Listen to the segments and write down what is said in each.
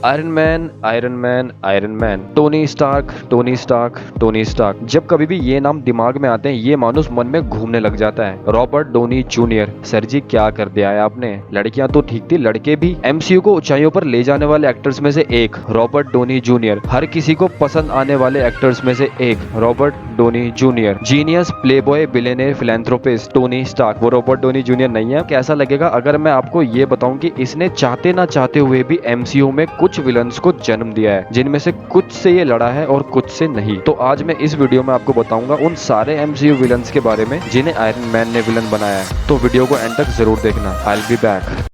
Iron Man, Iron Man, Iron Man, Tony Stark, Tony Stark, Tony Stark. जब कभी भी ये नाम दिमाग में आते हैं ये मानो मन में घूमने लग जाता है। Robert Downey Junior. Sir ji क्या कर दिया है आपने। लड़कियां तो ठीक थी, लड़के भी। एमसीयू को ऊंचाइयों पर ले जाने वाले एक्टर्स में से एक रॉबर्ट डोनी जूनियर। हर किसी को पसंद आने वाले एक्टर्स में से एक Robert Downey Junior. Genius, playboy, billionaire, philanthropist Tony Stark. वो रॉबर्ट डोनी जूनियर नहीं है। कैसा लगेगा अगर मैं आपको ये बताऊं कि इसने चाहते ना चाहते हुए भी एमसीयू में कुछ विलन्स को जन्म दिया है, जिनमें से कुछ से ये लड़ा है और कुछ से नहीं। तो आज मैं इस वीडियो में आपको बताऊंगा उन सारे एमसीयू विलन्स के बारे में जिन्हें आयरन मैन ने विलन बनाया है। तो वीडियो को एंड तक जरूर देखना। I will be back.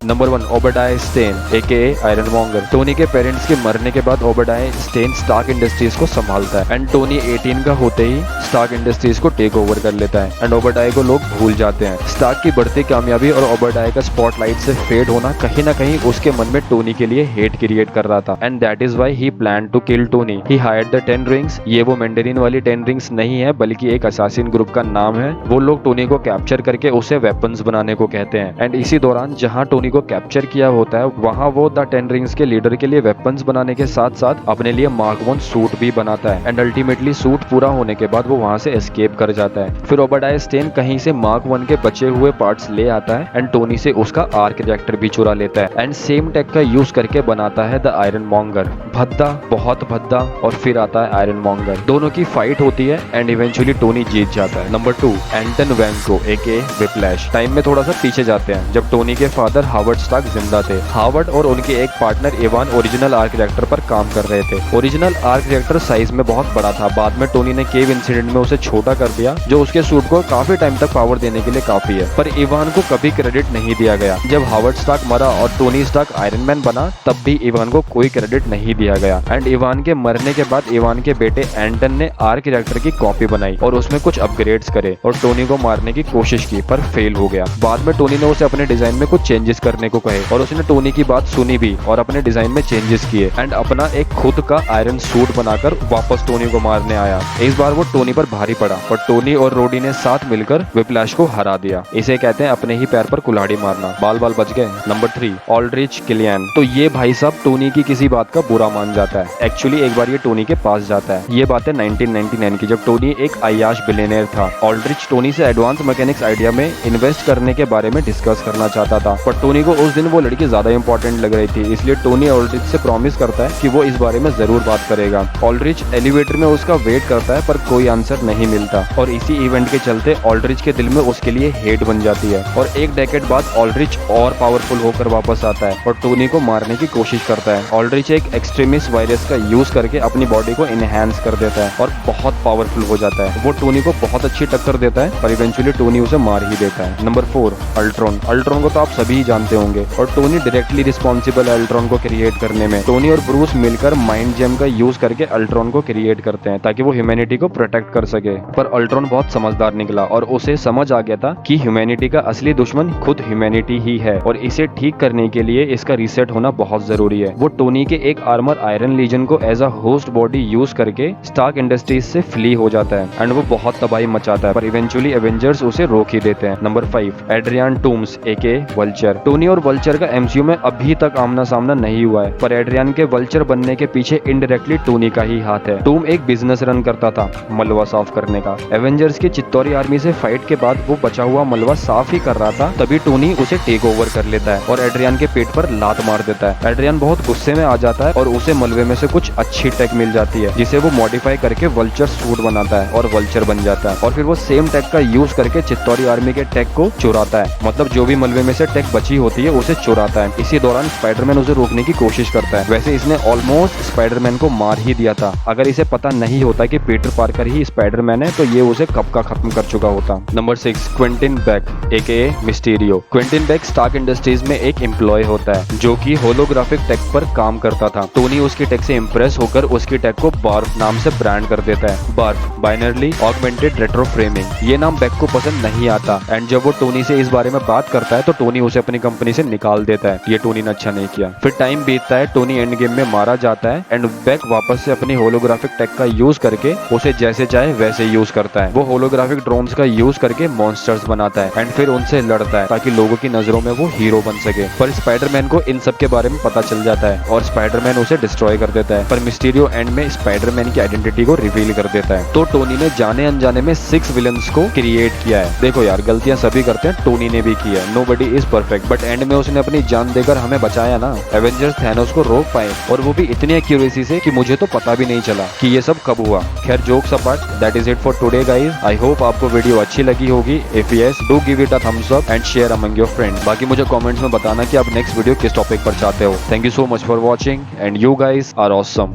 Number 1, Obadiah Stane aka Iron Monger. Tony के पेरेंट्स के मरने के बाद ओबेडाय स्टेन स्टार्क इंडस्ट्रीज को संभालता है एंड टोनी 18 का होते ही स्टार्क इंडस्ट्रीज को टेक ओवर कर लेता है एंड ओबेडाय को लोग भूल जाते हैं। स्टार्क की बढ़ती कामयाबी और ओबेडाय का स्पॉटलाइट से फेड होना कहीं ना कहीं उसके मन में टोनी के लिए हेट क्रिएट कर रहा था and that is why he plan to kill Tony. He hired the 10 rings. ये वो मैंडेरिन वाली 10 रिंग्स नहीं है बल्कि एक असासिन ग्रुप का नाम है। वो लोग टोनी को कैप्चर करके उसे वेपन्स बनाने को कहते हैं एंड इसी दौरान जहां टोनी को कैप्चर किया होता है वहां वो द 10 रिंग्स के लीडर के लिए वेपन्स बनाने के साथ साथ अपने लिए मार्क 1 सूट भी बनाता है एंड अल्टीमेटली सूट पूरा होने के बाद वो वहां से एस्केप कर जाता है। फिर ओबेडाय स्टेन कहीं से मार्क 1 के बचे हुए पार्ट्स ले आता है एंड टोनी से उसका आर्क रिएक्टर भी चुरा लेता है एंड सेम टेक का यूज करके बनाता है द आयरन मॉन्गर। भद्दा, बहुत भद्दा। और फिर आता है आयरन मॉन्गर। दोनों की फाइट होती है एंड इवेंचुअली टोनी जीत जाता है। नंबर 2, एंटन वैंको एके विप्लैश। टाइम में थोड़ा सा पीछे जाते हैं जब टोनी के फादर हावर्ड स्टार्क जिंदा थे। हावर्ड और उनके एक partner Ivan original arc reactor पर काम कर रहे थे। ओरिजिनल आर्क रिएक्टर साइज में बहुत बड़ा था। बाद में टोनी ने केव इंसिडेंट में उसे छोटा कर दिया जो उसके सूट को काफी टाइम तक पावर देने के लिए काफी है, पर इवान को कभी क्रेडिट नहीं दिया गया। जब हावर्ड स्टार्क मरा और टोनी स्टार्क आयरन मैन बना तब भी इवान को कोई क्रेडिट नहीं दिया गया एंड इवान के मरने के बाद इवान के बेटे एंटन ने आर्क रिएक्टर की कॉपी बनाई और उसमें कुछ अपग्रेड्स करे और टोनी को मारने की कोशिश की पर फेल हो गया। बाद में टोनी ने उसे अपने डिजाइन में कुछ चेंजेस करने को कहे और उसने टोनी की बात सुनी भी और अपने डिजाइन में चेंजेस किए एंड अपना एक खुद का आयरन सूट बनाकर वापस टोनी को मारने आया। इस बार वो टोनी पर भारी पड़ा और टोनी और रोडी ने साथ मिलकर विप्लैश को हरा दिया। इसे कहते हैं अपने ही पैर पर कुल्हाड़ी मारना। बाल बाल बच गए। Number 3, Aldrich Killian. तो ये भाई साहब टोनी की किसी बात का बुरा मान जाता है। एक्चुअली एक बार ये टोनी के पास जाता है। ये बात है 1999 की जब टोनी एक अय्याश बिलियनियर था। ऑल्ड्रिच टोनी से एडवांस मैकेनिक्स आइडिया में इन्वेस्ट करने के बारे में डिस्कस करना चाहता था पर टोनी को उस दिन वो लड़की ज्यादा इंपॉर्टेंट लग रही थी, इसलिए टोनी ऑल्ड्रिच से प्रॉमिस करता है कि वो इस बारे में जरूर बात करेगा। ऑल्ड्रिच एलिवेटर में उसका वेट करता है पर कोई आंसर नहीं मिलता और इसी इवेंट के चलते ऑल्ड्रिच के दिल में उसके लिए हेट बन जाती है और एक डेकेड बाद ऑल्ड्रिच और पावरफुल होकर वापस आता है और टोनी को मारने की कोशिश करता है। ऑल्ड्रिच एक एक्सट्रीमिस्ट वायरस का यूज करके अपनी बॉडी को इनहेंस कर देता है और बहुत पावरफुल हो जाता है। वो टोनी को बहुत अच्छी टक्कर देता है पर इवेंचुअली टोनी उसे मार ही देता है। Number 4, Ultron. अल्ट्रॉन को तो आप सभी जानते होंगे और टोनी डायरेक्टली रिस्पॉन्सिबल है अल्ट्रॉन को क्रिएट करने में। टोनी और ब्रूस मिलकर माइंड जेम का यूज करके अल्ट्रॉन को क्रिएट करते हैं ताकि वो ह्यूमैनिटी को प्रोटेक्ट कर सके, पर अल्ट्रॉन बहुत समझदार निकला और उसे समझ आ गया था कि ह्यूमैनिटी का असली दुश्मन खुद ह्यूमैनिटी ही है और इसे ठीक करने के लिए इसका रीसेट होना बहुत जरूरी है। वो टोनी के एक आर्मर आयरन लीजन को as a host body use करके स्टार्क इंडस्ट्रीज से फ्ली हो जाता है एंड वो बहुत तबाही मचाता है पर इवेंचुअली एवेंजर्स उसे रोक ही देते हैं। नंबर 5, एड्रियन टूम्स एके वल्चर। टोनी और वल्चर का एमसीयू में अभी तक आमना सामना नहीं हुआ है पर एड्रियन के वल्चर बनने के पीछे इनडायरेक्टली टोनी का ही हाथ है। टूम एक बिजनेस रन करता था मलबा साफ करने का। एवेंजर्स की चित्तौरी आर्मी से फाइट के बाद वो बचा हुआ मलबा साफ ही कर रहा था तभी टोनी उसे टेक ओवर कर लेता है और एड्रियन के पेट पर लात मार देता है। एड्रियन बहुत गुस्से में आ जाता है और उसे मलबे में से कुछ अच्छी टेक मिल जाती है जिसे वो मॉडिफाई करके वल्चर सूट बनाता है और वल्चर बन जाता है और फिर वो सेम टेक का यूज करके चित्तौरी आर्मी के टेक को चुराता है। मतलब जो भी मलबे में से टेक बची होती है उसे चुराता है। इसी दौरान स्पाइडरमैन उसे रोकने की कोशिश करता है। वैसे इसने ऑलमोस्ट स्पाइडरमैन को मार ही दिया था। अगर इसे पता नहीं होता कि पीटर पार्कर ही स्पाइडरमैन है तो ये उसे कब का खत्म कर चुका होता। Number 6, Quentin Beck aka Mysterio. Quentin Beck Stark Industries में एक एम्प्लॉय होता है जो कि होलोग्राफिक टेक पर काम करता था। टोनी उसकी टेक से इंप्रेस होकर उसकी टेक को बार्फ नाम से ब्रांड कर देता है। Barf, बाइनरली augmented retro framing. ये नाम बेक को पसंद नहीं आता एंड जब वो टोनी से इस बारे में बात करता है तो टोनी उसे अपनी कंपनी टोनी से निकाल देता है। ये टोनी ने अच्छा नहीं किया। फिर टाइम बीतता है, टोनी एंड गेम में मारा जाता है एंड बैक वापस से अपनी होलोग्राफिक टेक का यूज करके उसे जैसे चाहे वैसे यूज करता है। वो होलोग्राफिक ड्रोन्स का यूज करके मॉन्स्टर्स बनाता है एंड फिर उनसे लड़ता है ताकि लोगों की नजरों में वो हीरो बन सके। पर स्पाइडरमैन को इन सब के बारे में पता चल जाता है और स्पाइडरमैन उसे डिस्ट्रॉय कर देता है। पर मिस्टीरियो एंड में स्पाइडरमैन की आइडेंटिटी को रिवील कर देता है। तो टोनी ने जाने अनजाने में 6 विलन्स को क्रिएट किया है। देखो यार, गलतियां सभी करते हैं, टोनी ने भी की है। Nobody is perfect, but and में उसने अपनी जान देकर हमें बचाया ना। एवेंजर्स थैनोस को रोक पाए और वो भी इतनी एक्यूरेसी से कि मुझे तो पता भी नहीं चला कि ये सब कब हुआ। खैर, jokes apart, that is it for today guys. I hope आपको वीडियो अच्छी लगी होगी। If yes, do give it a thumbs up and share among your friends. बाकी मुझे कमेंट्स में बताना कि आप नेक्स्ट वीडियो किस टॉपिक पर चाहते हो। Thank you so much for watching and you guys are awesome.